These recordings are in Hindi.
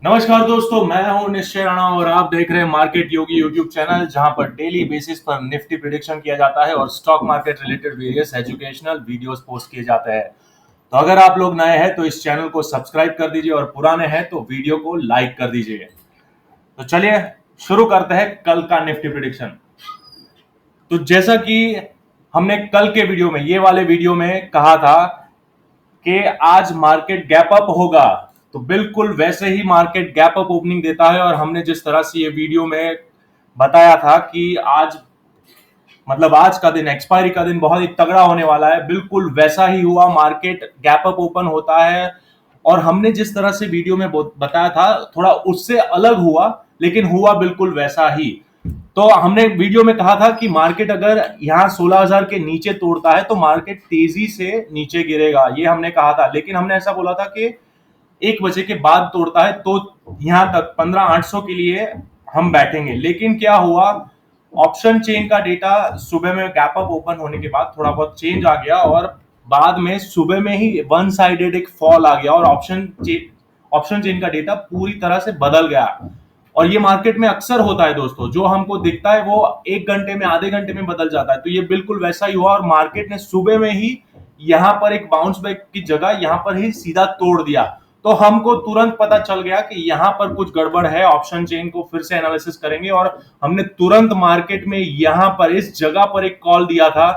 नमस्कार दोस्तों, मैं हूं निश्चय राणा और आप देख रहे हैं मार्केट योगी यूट्यूब चैनल, जहां पर डेली बेसिस पर निफ्टी प्रिडिक्शन किया जाता है और stock market related various educational videos post किए जाते हैं। तो अगर आप लोग नए हैं तो इस चैनल को सब्सक्राइब कर दीजिए और पुराने हैं तो वीडियो को लाइक कर दीजिए। तो चलिए शुरू करते हैं कल का निफ्टी प्रिडिक्शन। तो जैसा कि हमने कल के वीडियो में, ये वाले वीडियो में कहा था कि आज मार्केट गैप अप होगा, तो बिल्कुल वैसे ही मार्केट गैप अप ओपनिंग देता है। और हमने जिस तरह से ये वीडियो में बताया था कि आज आज का दिन, एक्सपायरी का दिन बहुत ही तगड़ा होने वाला है, बिल्कुल वैसा ही हुआ। मार्केट गैप अप ओपन होता है और हमने जिस तरह से वीडियो में बताया था थोड़ा उससे अलग हुआ, लेकिन हुआ बिल्कुल वैसा ही। तो हमने वीडियो में कहा था कि मार्केट अगर यहाँ 16,000 के नीचे तोड़ता है तो मार्केट तेजी से नीचे गिरेगा, ये हमने कहा था। लेकिन हमने ऐसा बोला था कि 1 बजे के बाद तोड़ता है तो यहां तक 15,800 के लिए हम बैठेंगे। लेकिन क्या हुआ, ऑप्शन चेन का डेटा सुबह में गैप अप ओपन होने के बाद थोड़ा बहुत चेंज आ गया और बाद में सुबह में ही वन साइडेड एक फॉल आ गया और ऑप्शन चेन का डेटा पूरी तरह से बदल गया। और ये मार्केट में अक्सर होता है दोस्तों, जो हमको दिखता है वो 1 घंटे में, आधे घंटे में बदल जाता है। तो ये बिल्कुल वैसा ही हुआ और मार्केट ने सुबह में ही यहां पर एक बाउंस बैक की जगह यहां पर ही सीधा तोड़ दिया। तो हमको तुरंत पता चल गया कि यहां पर कुछ गड़बड़ है, ऑप्शन चेन को फिर से एनालिसिस करेंगे। और हमने तुरंत मार्केट में यहां पर इस जगह पर एक कॉल दिया था।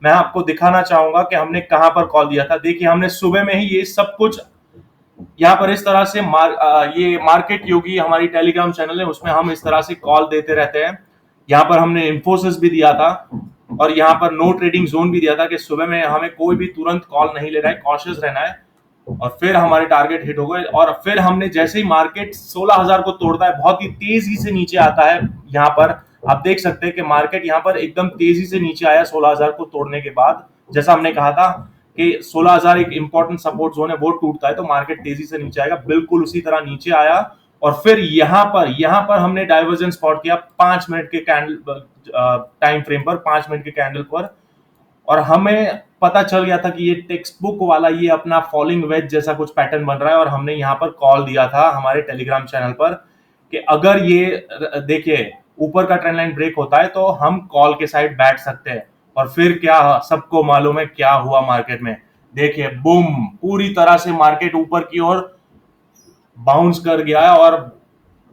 मैं आपको दिखाना चाहूंगा कि हमने कहां पर कॉल दिया था। देखिए, हमने सुबह में ही ये सब कुछ यहाँ पर इस तरह से ये मार्केट योगी हमारी टेलीग्राम चैनल है, उसमें हम इस तरह से कॉल देते रहते हैं। यहाँ पर हमने इन्फोसिस भी दिया था और यहाँ पर नो ट्रेडिंग जोन भी दिया था कि सुबह में हमें कोई भी तुरंत कॉल नहीं लेना है, कॉशियस रहना है। और फिर हमारे टारगेट हिट हो गए और फिर हमने जैसे ही मार्केट 16,000 को तोड़ता है, बहुत ही तेजी से नीचे आता है। यहाँ पर आप देख सकते हैं कि मार्केट यहाँ पर एकदम तेजी से नीचे आया 16,000 को तोड़ने के बाद। जैसा हमने कहा था कि 16,000 एक इंपॉर्टेंट सपोर्ट जोन है, वो टूटता है तो मार्केट तेजी से नीचे आएगा, बिल्कुल उसी तरह नीचे आया। और फिर यहाँ पर हमने डाइवर्जन स्पॉट किया 5 मिनट के कैंडल टाइम फ्रेम पर, 5 मिनट के कैंडल पर। और हमें पता चल गया था कि ये टेक्स्ट बुक वाला ये अपना फॉलिंग वेज जैसा कुछ पैटर्न बन रहा है। और हमने यहाँ पर कॉल दिया था हमारे टेलीग्राम चैनल पर कि अगर ये, देखिए, ऊपर का ट्रेंड लाइन ब्रेक होता है तो हम कॉल के साइड बैठ सकते हैं। और फिर क्या, सबको मालूम है क्या हुआ मार्केट में। देखिए, बूम, पूरी तरह से मार्केट ऊपर की ओर बाउंस कर गया है और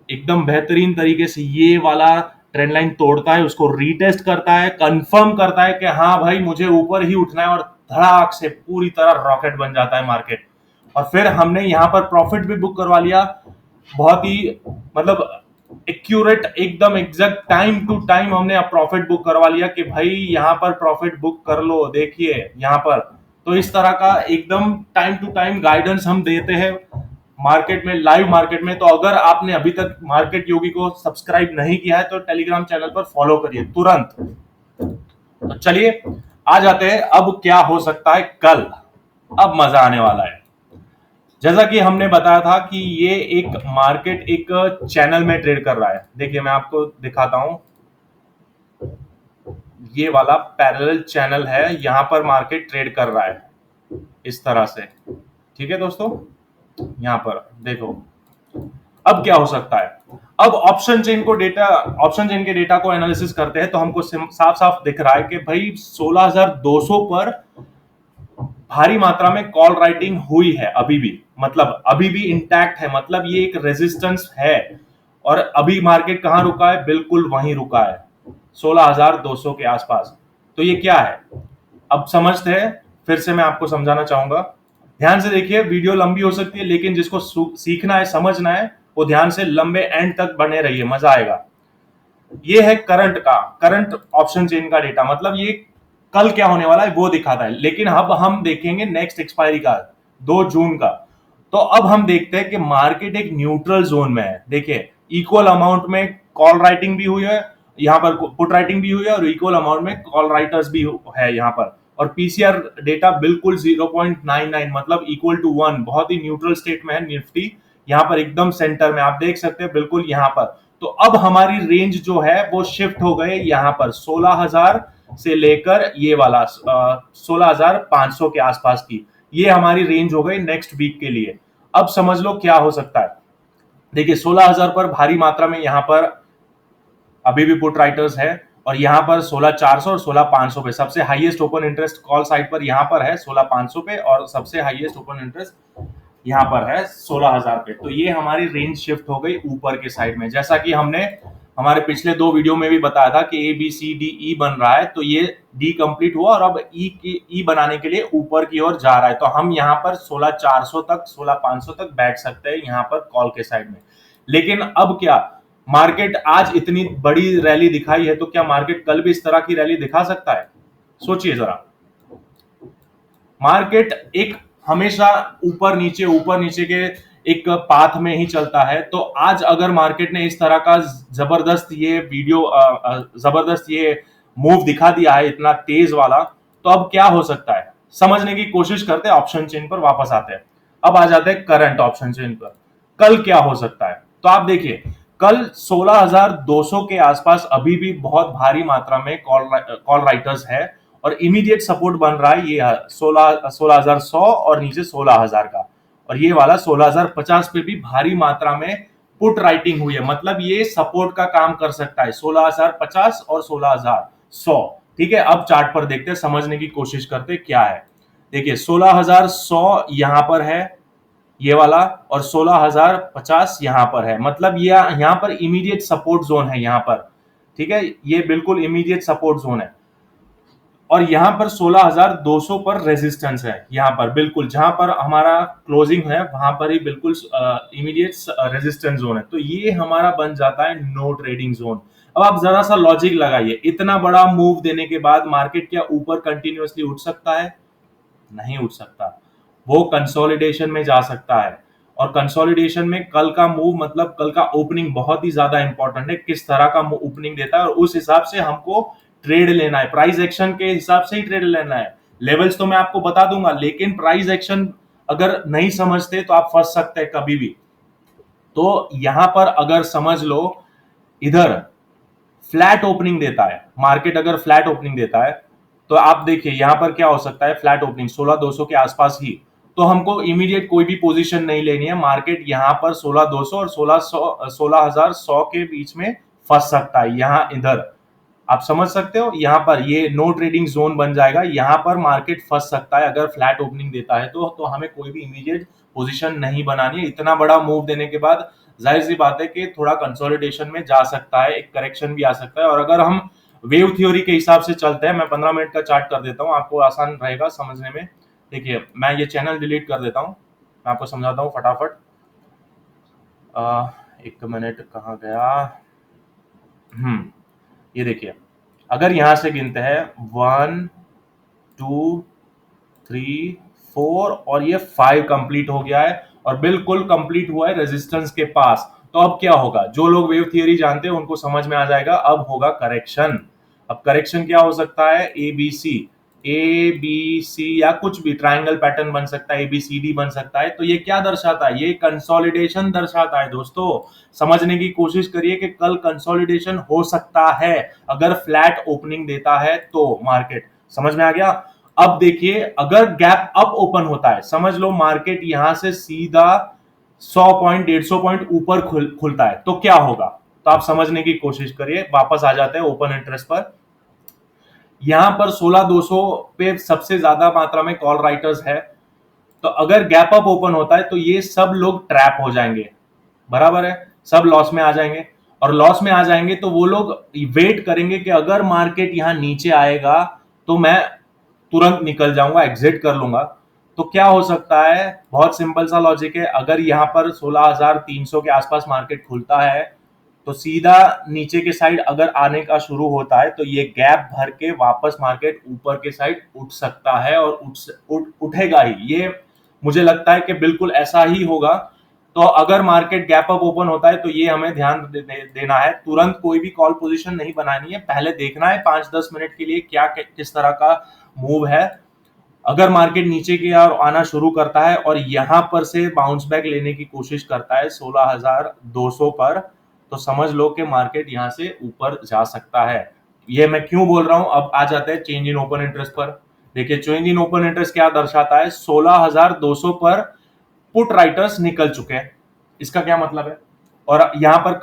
एकदम बेहतरीन तरीके से ये वाला ट्रेंड लाइन तोड़ता है, उसको रीटेस्ट करता है, कंफर्म करता है कि हाँ भाई मुझे ऊपर ही उठना है, और धड़ाक से पूरी तरह रॉकेट बन जाता है मार्केट। और फिर हमने यहाँ पर प्रॉफिट भी बुक करवा लिया, बहुत ही एक्यूरेट, एकदम एग्जैक्ट टाइम टू टाइम हमने प्रॉफिट बुक करवा लिया कि भाई यहाँ पर प्रॉफिट बुक कर लो। देखिए यहाँ पर तो इस तरह का एकदम टाइम टू टाइम गाइडेंस हम देते हैं मार्केट में, लाइव मार्केट में। तो अगर आपने अभी तक मार्केट योगी को सब्सक्राइब नहीं किया है तो टेलीग्राम चैनल पर फॉलो करिए तुरंत। तो चलिए आ जाते हैं, अब क्या हो सकता है कल। अब मजा आने वाला है। जैसा कि हमने बताया था कि ये एक मार्केट एक चैनल में ट्रेड कर रहा है। देखिए मैं आपको दिखाता हूं, ये वाला पैरेलल चैनल है, यहां पर मार्केट ट्रेड कर रहा है इस तरह से। ठीक है दोस्तों, यहां पर देखो अब क्या हो सकता है। अब ऑप्शन चेन के डेटा को एनालिसिस करते हैं तो हमको साफ साफ दिख रहा है कि भाई 16,200 पर भारी मात्रा में कॉल राइटिंग हुई है अभी भी, अभी भी इंटैक्ट है, ये एक रेजिस्टेंस है। और अभी मार्केट कहां रुका है, बिल्कुल वहीं रुका है 16,200 के आसपास। तो ये क्या है, अब समझते हैं। फिर से मैं आपको समझाना चाहूंगा, ध्यान से देखिए। वीडियो लंबी हो सकती है लेकिन जिसको सीखना है, समझना है, वो ध्यान से लंबे एंड तक बने रहिए, मजा आएगा। ये है करंट ऑप्शन चेन का डेटा, ये कल क्या होने वाला है वो दिखाता है। लेकिन अब हम देखेंगे नेक्स्ट एक्सपायरी का, 2 जून का। तो अब हम देखते हैं कि मार्केट एक न्यूट्रल जोन में है। देखिए, इक्वल अमाउंट में कॉल राइटिंग भी हुई है, यहाँ पर पुट राइटिंग भी हुई है, और इक्वल अमाउंट में कॉल राइटर्स भी है यहाँ पर। और पीसीआर डेटा बिल्कुल 0.99, इक्वल टू 1, बहुत ही न्यूट्रल स्टेट में है निफ्टी। यहाँ पर एकदम सेंटर में आप देख सकते हैं, बिल्कुल यहाँ पर। तो अब हमारी रेंज जो है वो शिफ्ट हो गए यहाँ पर 16,000 से लेकर ये वाला 16,500 के आसपास की, ये हमारी रेंज हो गई नेक्स्ट वीक के लिए। अब समझ लो क्या हो सकता है। देखिए 16,000 पर भारी मात्रा में यहाँ पर अभी भी पुट राइटर्स है, और यहाँ पर 16,400 और 16,500 पे सबसे highest open interest call side पर यहाँ पर है 16,500 पे, और सबसे हाईएस्ट ओपन इंटरेस्ट यहाँ पर है 16,000 पे। तो ये हमारी रेंज शिफ्ट हो गई ऊपर के साइड में, जैसा कि हमने हमारे पिछले 2 वीडियो में भी बताया था कि A B C D E बन रहा है, तो ये डी कंप्लीट हुआ और अब ई बनाने के लिए ऊपर की ओर जा रहा है। तो हम यहाँ पर 16,400 तक 16,500 तक बैठ सकते हैं यहाँ पर कॉल के साइड में। लेकिन अब क्या, मार्केट आज इतनी बड़ी रैली दिखाई है, तो क्या मार्केट कल भी इस तरह की रैली दिखा सकता है? सोचिए जरा। मार्केट एक हमेशा ऊपर नीचे के एक पाथ में ही चलता है। तो आज अगर मार्केट ने इस तरह का जबरदस्त ये मूव दिखा दिया है इतना तेज वाला, तो अब क्या हो सकता है समझने की कोशिश करते हैं। ऑप्शन चेन पर वापस आते हैं। अब आ जाते हैं करंट ऑप्शन चेन पर। कल क्या हो सकता है? तो आप देखिए, कल 16,200 के आसपास अभी भी बहुत भारी मात्रा में कॉल राइटर्स है, और इमीडिएट सपोर्ट बन रहा है ये 16,100 और नीचे 16,000 का, और ये वाला 16,050 पे भी भारी मात्रा में पुट राइटिंग हुई है। मतलब ये सपोर्ट का काम कर सकता है 16,050 और 16,100। ठीक है, अब चार्ट पर देखते हैं, समझने की कोशिश करते हैं क्या है। देखिए 16,100 यहां पर है ये वाला, और 16,050 यहां पर है। मतलब ये यहां पर इमीडिएट सपोर्ट जोन है यहां पर। ठीक है, ये बिल्कुल इमीडिएट सपोर्ट जोन है, और यहां पर 16,200 पर रेजिस्टेंस है। यहां पर बिल्कुल जहां पर हमारा क्लोजिंग है वहां पर ही बिल्कुल इमीडिएट रेजिस्टेंस जोन है। तो ये हमारा बन जाता है नो ट्रेडिंग जोन। अब आप जरा सा लॉजिक लगाइए, इतना बड़ा मूव देने के बाद मार्केट क्या ऊपर कंटिन्यूअसली उठ सकता है? नहीं उठ सकता। वो कंसोलिडेशन में जा सकता है, और कंसोलिडेशन में कल का मूव मतलब कल का ओपनिंग बहुत ही ज्यादा इंपॉर्टेंट है, किस तरह का ओपनिंग देता है, और उस हिसाब से हमको ट्रेड लेना है। प्राइस एक्शन के हिसाब से ही ट्रेड लेना है। लेवल्स तो मैं आपको बता दूंगा, लेकिन प्राइस एक्शन अगर नहीं समझते तो आप फंस सकते हैं कभी भी। तो यहां पर अगर समझ लो, इधर फ्लैट ओपनिंग देता है मार्केट, अगर फ्लैट ओपनिंग देता है तो आप देखिए यहां पर क्या हो सकता है, फ्लैट ओपनिंग 16,200 के आसपास ही, तो हमको इमीडिएट कोई भी पोजीशन नहीं लेनी है। मार्केट यहां पर 16,200 और 16,100 के बीच में फंस सकता है। यहां इधर आप समझ सकते हो, यहां पर ये नो ट्रेडिंग जोन बन जाएगा। यहां पर मार्केट फंस सकता है अगर फ्लैट ओपनिंग देता है तो हमें कोई भी इमीडिएट पोजीशन नहीं बनानी है। इतना बड़ा मूव देने के बाद जाहिर सी बात है कि थोड़ा कंसोलिडेशन में जा सकता है, एक करेक्शन भी आ सकता है। और अगर हम वेव थ्योरी के हिसाब से चलते हैं, मैं 15 मिनट का चार्ट कर देता हूं, आपको आसान रहेगा समझने में। देखिए मैं ये चैनल डिलीट कर देता हूं, मैं आपको समझाता हूं फटाफट। एक मिनट, कहाँ गया? ये देखिए, अगर यहां से गिनते हैं 1 2 3 4 और ये 5 कंप्लीट हो गया है, और बिल्कुल कंप्लीट हुआ है रेजिस्टेंस के पास। तो अब क्या होगा? जो लोग वेव थियरी जानते हैं उनको समझ में आ जाएगा, अब होगा करेक्शन। अब करेक्शन क्या हो सकता है? ए बी सी या कुछ भी ट्रायंगल पैटर्न बन सकता है, ए बी सी डी बन सकता है। तो ये क्या दर्शाता है? ये कंसोलिडेशन दर्शाता है दोस्तों। समझने की कोशिश करिए कि कल कंसोलिडेशन हो सकता है अगर फ्लैट ओपनिंग देता है तो। मार्केट समझ में आ गया? अब देखिए, अगर गैप अप ओपन होता है, समझ लो मार्केट यहां से सीधा 100 पॉइंट 150 पॉइंट ऊपर खुलता है, तो क्या होगा? तो आप समझने की कोशिश करिए। वापस आ जाते हैं ओपन इंटरेस्ट पर। यहां पर 16,200 पे सबसे ज्यादा मात्रा में कॉल राइटर्स है, तो अगर गैप अप ओपन होता है तो ये सब लोग ट्रैप हो जाएंगे, बराबर है, सब लॉस में आ जाएंगे। और लॉस में आ जाएंगे तो वो लोग वेट करेंगे कि अगर मार्केट यहां नीचे आएगा तो मैं तुरंत निकल जाऊंगा, एग्जिट कर लूंगा। तो क्या हो सकता है? बहुत सिंपल सा लॉजिक है। अगर यहां पर 16,300 के आसपास मार्केट खुलता है तो सीधा नीचे के साइड अगर आने का शुरू होता है तो ये गैप भर के वापस मार्केट ऊपर के साइड उठ सकता है, और उठेगा ही। ये मुझे लगता है कि बिल्कुल ऐसा ही होगा। तो अगर मार्केट गैप अप ओपन होता है तो ये हमें ध्यान देना है, तुरंत कोई भी कॉल पोजीशन नहीं बनानी है, पहले देखना है 5-10 मिनट के लिए क्या किस तरह का मूव है। अगर मार्केट नीचे की ओर आना शुरू करता है और यहां पर से बाउंस बैक लेने की कोशिश करता है 16,200 पर, तो समझ लो कि मार्केट यहां से ऊपर जा सकता है। ये मैं क्यों बोल रहा हूं? अब आ जाते हैं चेंज इन ओपन इंटरेस्ट पर। देखिए चेंज इन ओपन इंटरेस्ट क्या दर्शाता है? 16,200 पर पुट राइटर्स निकल चुके हैं। इसका क्या मतलब है? और यहाँ पर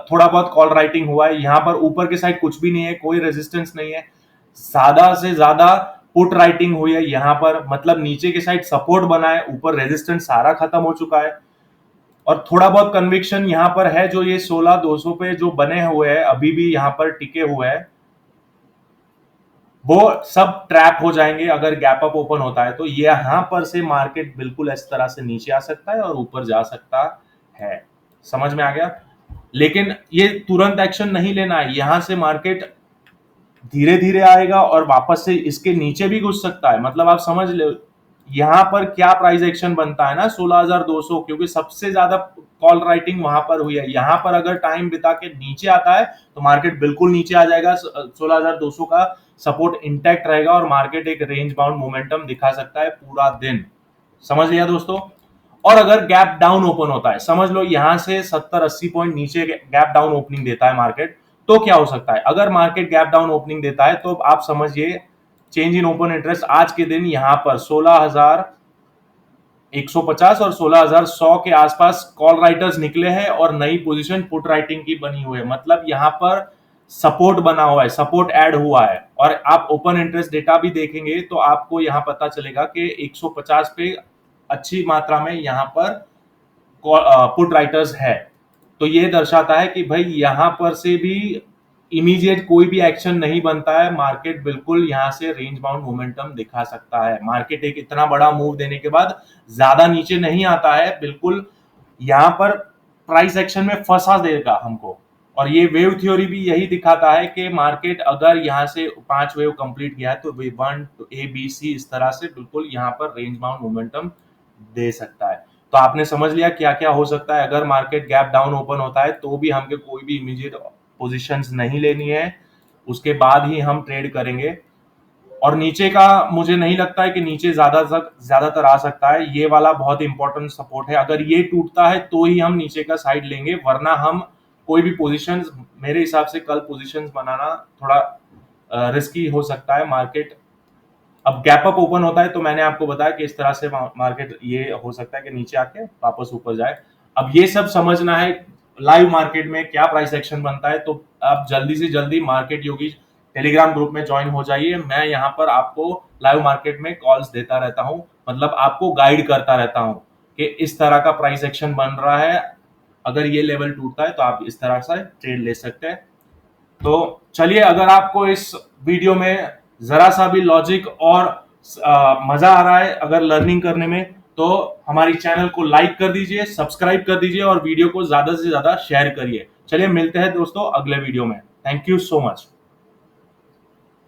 थोड़ा बहुत कॉल राइटिंग हुआ है। यहाँ पर ऊपर के साइड कुछ भी नहीं है, कोई रेजिस्टेंस नहीं है, ज्यादा से ज्यादा पुट राइटिंग हुई है यहाँ पर, मतलब नीचे के साइड सपोर्ट बना है, ऊपर रेजिस्टेंस सारा खत्म हो चुका है। और थोड़ा बहुत कन्विक्शन यहाँ पर है, जो ये 16,200 पे जो बने हुए हैं अभी भी यहाँ पर टिके हुए हैं, वो सब ट्रैप हो जाएंगे अगर गैप अप ओपन होता है। तो यहां पर से मार्केट बिल्कुल इस तरह से नीचे आ सकता है और ऊपर जा सकता है। समझ में आ गया? लेकिन ये तुरंत एक्शन नहीं लेना है, यहां से मार्केट धीरे धीरे आएगा और वापस से इसके नीचे भी घुस सकता है। मतलब आप समझ लो यहाँ पर क्या प्राइस एक्शन बनता है ना, 16,200, क्योंकि सबसे ज्यादा कॉल राइटिंग वहां पर हुई है। यहाँ पर अगर टाइम बिता के नीचे आता है तो मार्केट बिल्कुल नीचे आ जाएगा, 16,200 का सपोर्ट इंटैक्ट रहेगा और मार्केट एक रेंज बाउंड मोमेंटम दिखा सकता है पूरा दिन। समझ लिया दोस्तों? और अगर गैप डाउन ओपन होता है, समझ लो यहां से 70-80 पॉइंट नीचे गैप डाउन ओपनिंग देता है मार्केट, तो क्या हो सकता है? अगर मार्केट गैप डाउन ओपनिंग देता है तो आप समझिए चेंज इन ओपन इंटरेस्ट आज के दिन यहां पर 16,150 और 16,100 के आसपास कॉल राइटर्स निकले हैं और नई पोजीशन पुट राइटिंग की बनी हुई है। मतलब यहां पर सपोर्ट बना हुआ है, सपोर्ट ऐड हुआ है। और आप ओपन इंटरेस्ट डेटा भी देखेंगे तो आपको यहां पता चलेगा कि 150 पे अच्छी मात्रा में यहां पर पुट राइटर्स है। तो ये दर्शाता है कि भाई यहां पर से भी इमीडिएट कोई भी एक्शन नहीं बनता है, मार्केट बिल्कुल यहां से रेंज बाउंड मोमेंटम दिखा सकता है। मार्केट एक इतना बड़ा मूव देने के बाद ज्यादा नीचे नहीं आता है, बिल्कुल यहां पर प्राइस एक्शन में फंसा देगा हमको। और ये वेव थ्योरी भी यही दिखाता है कि मार्केट अगर यहाँ से 5 वेव कंप्लीट किया है तो वेव 1 ए बी सी इस तरह से बिल्कुल यहाँ पर रेंज बाउंड मोमेंटम दे सकता है। तो आपने समझ लिया क्या क्या हो सकता है। अगर मार्केट गैप डाउन ओपन होता है तो भी हमको कोई भी इमीडिएट पोजीशंस नहीं लेनी है, उसके बाद ही हम ट्रेड करेंगे। और नीचे का मुझे नहीं लगता है कि नीचे ज्यादातर आ सकता है, ये वाला बहुत इंपॉर्टेंट सपोर्ट है। अगर ये टूटता है तो ही हम नीचे का साइड लेंगे, वरना हम कोई भी पोजीशंस, मेरे हिसाब से कल पोजीशंस बनाना थोड़ा रिस्की हो सकता है। मार्केट अब गैप अप ओपन होता है तो मैंने आपको बताया कि इस तरह से मार्केट ये हो सकता है कि नीचे आके वापस ऊपर जाए। अब ये सब समझना है लाइव मार्केट में क्या प्राइस एक्शन बनता है, तो आप जल्दी से जल्दी मार्केट योगी टेलीग्राम ग्रुप में ज्वाइन हो जाइए। मैं यहाँ पर आपको लाइव मार्केट में कॉल्स देता रहता हूँ, मतलब आपको गाइड करता रहता हूँ कि इस तरह का प्राइस एक्शन बन रहा है, अगर ये लेवल टूटता है तो आप इस तरह से ट्रेड ले सकते हैं। तो चलिए, अगर आपको इस वीडियो में जरा सा भी लॉजिक और मजा आ रहा है अगर लर्निंग करने में, तो हमारी चैनल को लाइक कर दीजिए, सब्सक्राइब कर दीजिए और वीडियो को ज्यादा से ज्यादा शेयर करिए। चलिए मिलते हैं दोस्तों अगले वीडियो में। Thank you so much.